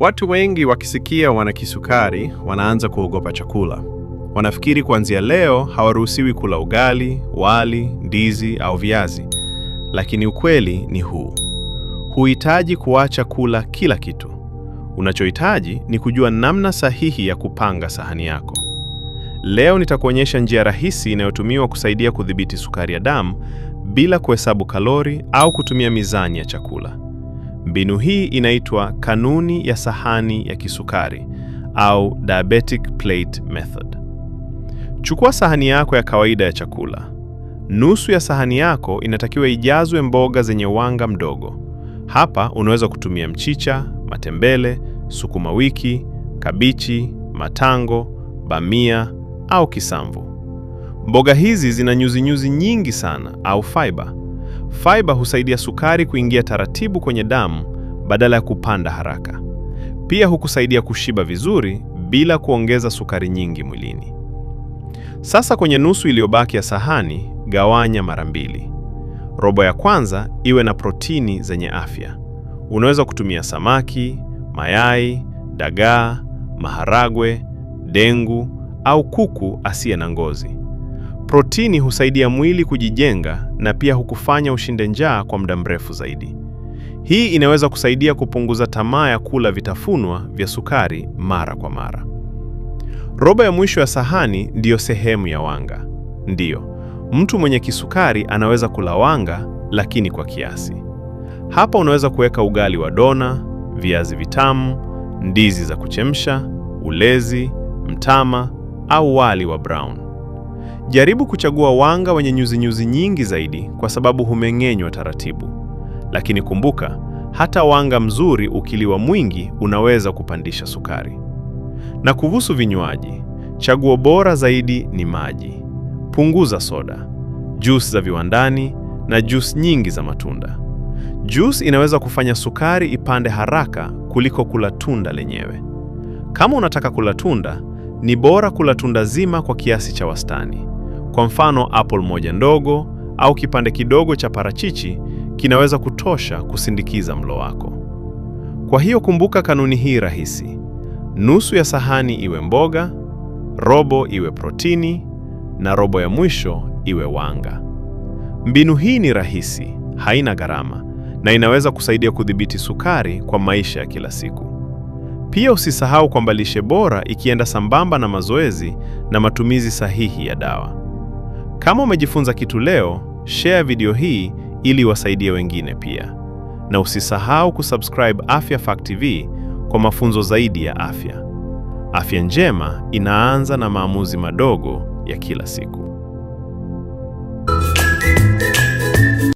Watu wengi wakisikia wana kisukari wanaanza kuogopa chakula. Wanafikiri kuanzia leo hawaruhusiwi kula ugali, wali, ndizi au viazi. Lakini ukweli ni huu. Huhitaji kuacha kula kila kitu. Unachohitaji ni kujua namna sahihi ya kupanga sahani yako. Leo nitakuonyesha njia rahisi inayotumiwa kusaidia kudhibiti sukari ya damu bila kuhesabu kalori au kutumia mizani ya chakula. Mbinu hii inaitwa kanuni ya sahani ya kisukari au diabetic plate method. Chukua sahani yako ya kawaida ya chakula. Nusu ya sahani yako inatakiwa ijazwe mboga zenye wanga mdogo. Hapa unaweza kutumia mchicha, matembele, sukuma wiki, kabichi, matango, bamia au kisamvu. Mboga hizi zina nyuzi nyingi sana au fiber. Fiber husaidia sukari kuingia taratibu kwenye damu badala ya kupanda haraka. Pia hukusaidia kushiba vizuri bila kuongeza sukari nyingi mwilini. Sasa kwenye nusu iliyobaki ya sahani, gawanya mara mbili. Robo ya kwanza iwe na protini zenye afya. Unaweza kutumia samaki, mayai, dagaa, maharagwe, dengu au kuku asiye na ngozi. Protini husaidia mwili kujijenga na pia hukufanya ushinde njaa kwa muda mrefu zaidi. Hii inaweza kusaidia kupunguza tamaa ya kula vitafunwa vya sukari mara kwa mara. Robo ya mwisho ya sahani ndiyo sehemu ya wanga. Ndiyo, mtu mwenye kisukari anaweza kula wanga, lakini kwa kiasi. Hapa unaweza kuweka ugali wa dona, viazi vitamu, ndizi za kuchemsha, ulezi, mtama au wali wa brown. Jaribu kuchagua wanga wenye nyuzi nyingi zaidi kwa sababu humeng'enywa taratibu. Lakini kumbuka, hata wanga mzuri ukiliwa mwingi unaweza kupandisha sukari. Na kuhusu vinywaji, chaguo bora zaidi ni maji. Punguza soda, juice za viwandani na juice nyingi za matunda. Juice inaweza kufanya sukari ipande haraka kuliko kula tunda lenyewe. Kama unataka kula tunda, ni bora kula tunda zima kwa kiasi cha wastani. Kwa mfano, apple moja ndogo au kipande kidogo cha parachichi kinaweza kutosha kusindikiza mlo wako. Kwa hiyo kumbuka kanuni hii rahisi. Nusu ya sahani iwe mboga, robo iwe protini na robo ya mwisho iwe wanga. Mbinu hii ni rahisi, haina gharama na inaweza kusaidia kudhibiti sukari kwa maisha ya kila siku. Pia usisahau kwamba lishe bora ikienda sambamba na mazoezi na matumizi sahihi ya dawa. Kama umejifunza kitu leo, share video hii ili wasaidie wengine pia. Na usisahau kusubscribe Afya Fact TV kwa mafunzo zaidi ya afya. Afya njema inaanza na maamuzi madogo ya kila siku.